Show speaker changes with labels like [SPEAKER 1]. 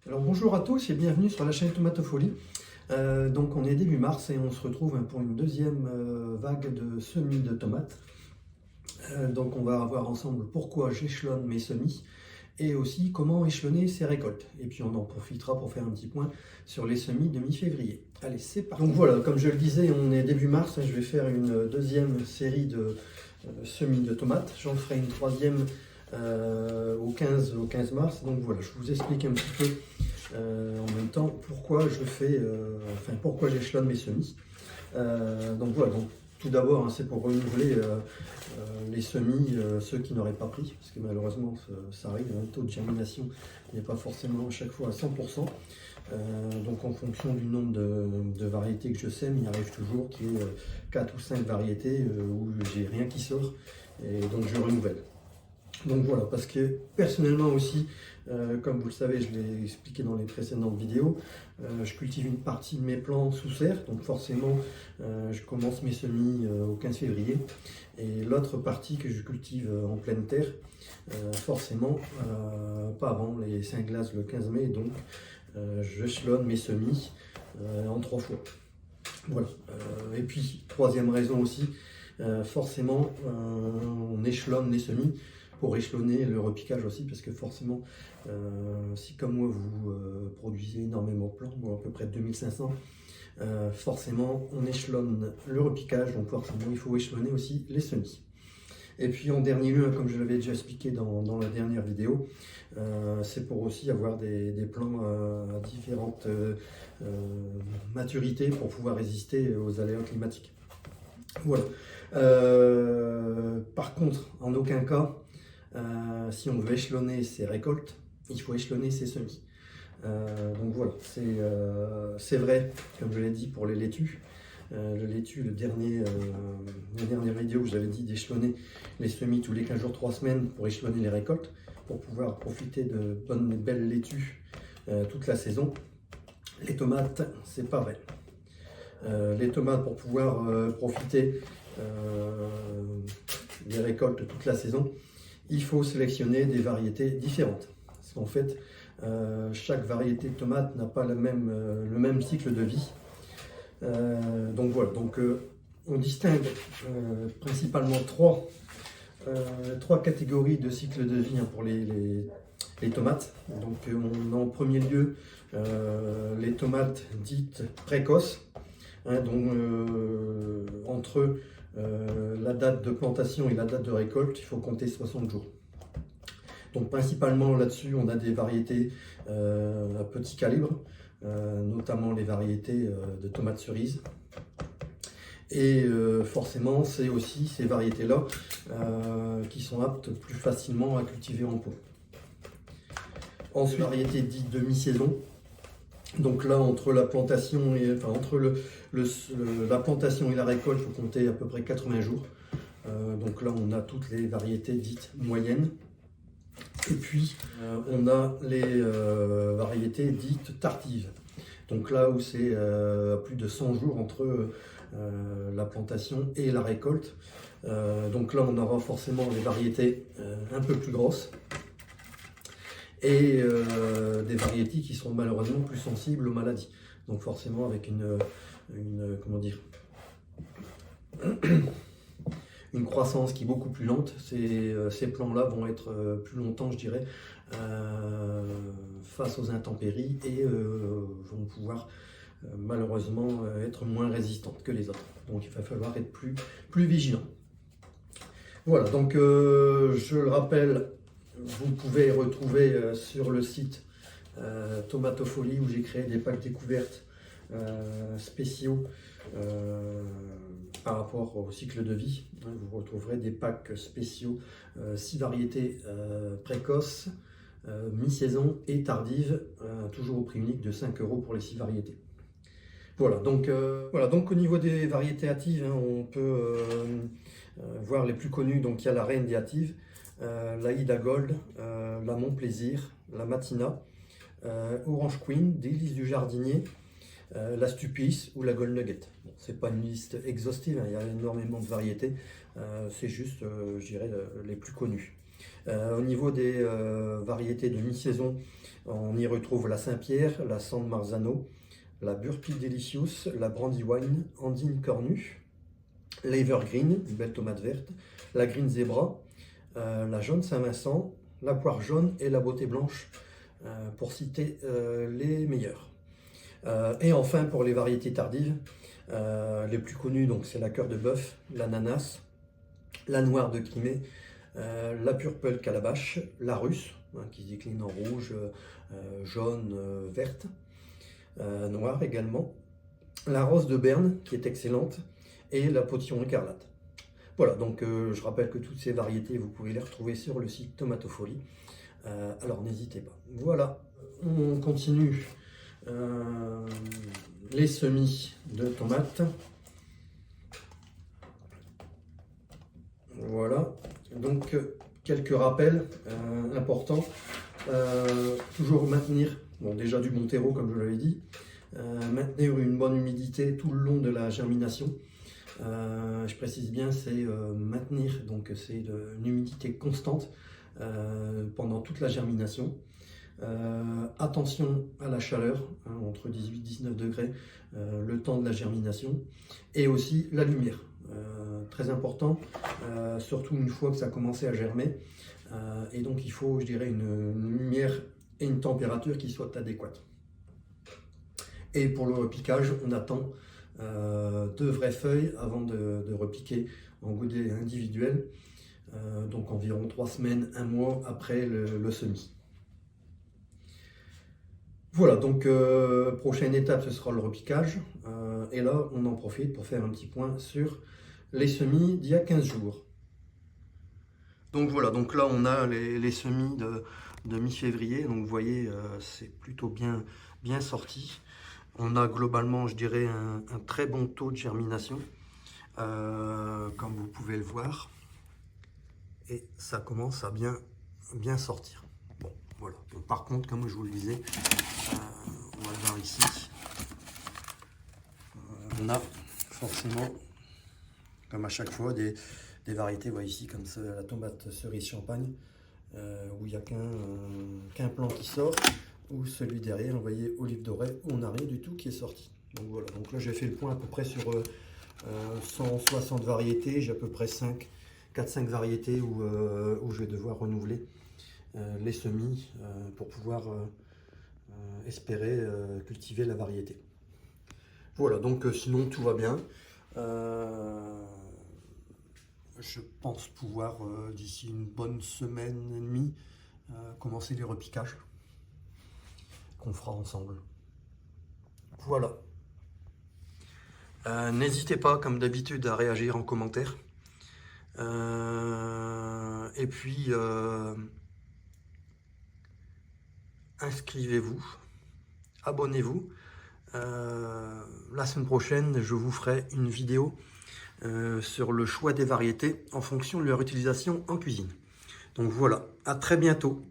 [SPEAKER 1] Alors bonjour à tous et bienvenue sur la chaîne Tomatofolie. Donc on est début mars et on se retrouve pour une deuxième vague de semis de tomates. Donc on va voir ensemble pourquoi j'échelonne mes semis et aussi comment échelonner ces récoltes. Et puis on en profitera pour faire un petit point sur les semis de mi-février. Allez, c'est parti. Donc voilà, comme je le disais, on est début mars. Je vais faire une deuxième série de semis de tomates. J'en ferai une troisième au 15 mars. Donc voilà, je vous explique un petit peu en même temps pourquoi je fais, pourquoi j'échelonne mes semis. Donc voilà, donc, tout d'abord, hein, c'est pour renouveler les semis, ceux qui n'auraient pas pris, parce que malheureusement ça arrive, hein, le taux de germination n'est pas forcément à chaque fois à 100%. Donc en fonction du nombre de variétés que je sème, il arrive toujours qu'il y ait 4 ou 5 variétés où j'ai rien qui sort, et donc je renouvelle. Donc voilà, parce que personnellement aussi, comme vous le savez, je l'ai expliqué dans les précédentes vidéos, je cultive une partie de mes plants sous serre, donc forcément je commence mes semis au 15 février, et l'autre partie que je cultive en pleine terre, forcément pas avant les 5 glaces le 15 mai, donc je échelonne mes semis en 3 fois. Voilà, et puis troisième raison aussi, forcément on échelonne les semis pour échelonner le repiquage aussi, parce que forcément, si comme moi vous produisez énormément de plants, moi à peu près 2500, forcément on échelonne le repiquage, donc forcément il faut échelonner aussi les semis. Et puis en dernier lieu, comme je l'avais déjà expliqué dans la dernière vidéo, c'est pour aussi avoir des plants à différentes maturités pour pouvoir résister aux aléas climatiques. Voilà. Par contre, en aucun cas, si on veut échelonner ses récoltes, il faut échelonner ses semis. Donc voilà, c'est vrai, comme je l'ai dit pour les laitues. Le laitue, la dernière vidéo où j'avais dit d'échelonner les semis tous les 15 jours, 3 semaines pour échelonner les récoltes, pour pouvoir profiter de bonnes et belles laitues toute la saison. Les tomates, c'est pas vrai. Les tomates, pour pouvoir profiter des récoltes toute la saison, il faut sélectionner des variétés différentes. Parce qu'en fait, chaque variété de tomate n'a pas le même cycle de vie. Donc voilà, on distingue principalement trois catégories de cycle de vie, hein, pour les tomates. Donc on a en premier lieu les tomates dites précoces, hein, donc entre la date de plantation et la date de récolte, il faut compter 60 jours. Donc principalement là-dessus, on a des variétés à petit calibre, notamment les variétés de tomates cerises. Et forcément, c'est aussi ces variétés-là qui sont aptes plus facilement à cultiver en pot. Ensuite, variétés dites de mi-saison. Donc là, entre la plantation et la plantation et la récolte, il faut compter à peu près 80 jours. Donc là, on a toutes les variétés dites moyennes. Et puis, on a les variétés dites tardives. Donc là où c'est plus de 100 jours entre la plantation et la récolte. Donc là, on aura forcément des variétés un peu plus grosses et des variétés qui sont malheureusement plus sensibles aux maladies. Donc forcément avec comment dire, une croissance qui est beaucoup plus lente. Ces plants-là vont être plus longtemps, je dirais, face aux intempéries et vont pouvoir malheureusement être moins résistantes que les autres. Donc il va falloir être plus vigilant. Voilà, donc je le rappelle, vous pouvez retrouver sur le site Tomatofolie, où j'ai créé des packs découvertes spéciaux par rapport au cycle de vie. Vous retrouverez des packs spéciaux 6 variétés précoces, mi-saison et tardives, toujours au prix unique de 5 € pour les 6 variétés. Voilà, donc au niveau des variétés hâtives, hein, on peut voir les plus connues. Donc il y a la reine des hâtives, la Ida Gold, la Mon Plaisir, la Matina, Orange Queen, Délices du jardinier, la Stupice ou la Gold Nugget. Bon, c'est pas une liste exhaustive, hein, il y a énormément de variétés, c'est juste, je dirais, les plus connues. Au niveau des variétés de mi-saison, on y retrouve la Saint-Pierre, la San Marzano, la Burpee Delicious, la Brandywine, Andine Cornue, l'Evergreen, une belle tomate verte, la Green Zebra, la Jaune Saint-Vincent, la Poire Jaune et la Beauté Blanche, pour citer les meilleurs. Et enfin, pour les variétés tardives, les plus connues, donc c'est la Cœur de Bœuf, l'Ananas, la Noire de Crimée, la Purple Calabash, la Russe, qui se décline en rouge, jaune, verte, noire également, la Rose de Berne, qui est excellente, et la Potillon écarlate. Voilà, donc je rappelle que toutes ces variétés, vous pouvez les retrouver sur le site Tomatofolie. Alors n'hésitez pas. Voilà, on continue les semis de tomates. Voilà, donc quelques rappels importants. Toujours maintenir, bon, déjà du bon terreau comme je l'avais dit, maintenir une bonne humidité tout le long de la germination. Je précise bien, c'est maintenir, donc c'est une humidité constante pendant toute la germination. Attention à la chaleur, hein, entre 18 et 19 degrés, le temps de la germination, et aussi la lumière. Très important, surtout une fois que ça a commencé à germer, et donc il faut, je dirais, une lumière et une température qui soient adéquates. Et pour le repiquage, on attend 2 vraies feuilles avant de repiquer en godet individuel, donc environ 3 semaines, 1 mois après le semis. Voilà, donc prochaine étape, ce sera le repiquage, et là on en profite pour faire un petit point sur les semis d'il y a 15 jours. Donc voilà, donc là on a les semis de mi-février, donc vous voyez c'est plutôt bien sorti. On a globalement, je dirais, un très bon taux de germination, comme vous pouvez le voir, et ça commence à bien sortir. Bon, voilà. Donc, par contre, comme je vous le disais, on va le voir ici, on a forcément, comme à chaque fois, des variétés, vous voyez ici, comme ça, la tomate cerise champagne, où il n'y a qu'un plant qui sort, ou celui derrière, vous voyez, olive dorée, où on n'a rien du tout qui est sorti. Donc voilà, donc là j'ai fait le point à peu près sur 160 variétés, j'ai à peu près 4-5 variétés où je vais devoir renouveler les semis pour pouvoir espérer cultiver la variété. Voilà, donc sinon tout va bien. Je pense pouvoir d'ici une bonne semaine et demie commencer les repiquages qu'on fera ensemble. Voilà. N'hésitez pas, comme d'habitude, à réagir en commentaire. Et puis, inscrivez-vous, abonnez-vous. La semaine prochaine, je vous ferai une vidéo sur le choix des variétés en fonction de leur utilisation en cuisine. Donc voilà, à très bientôt.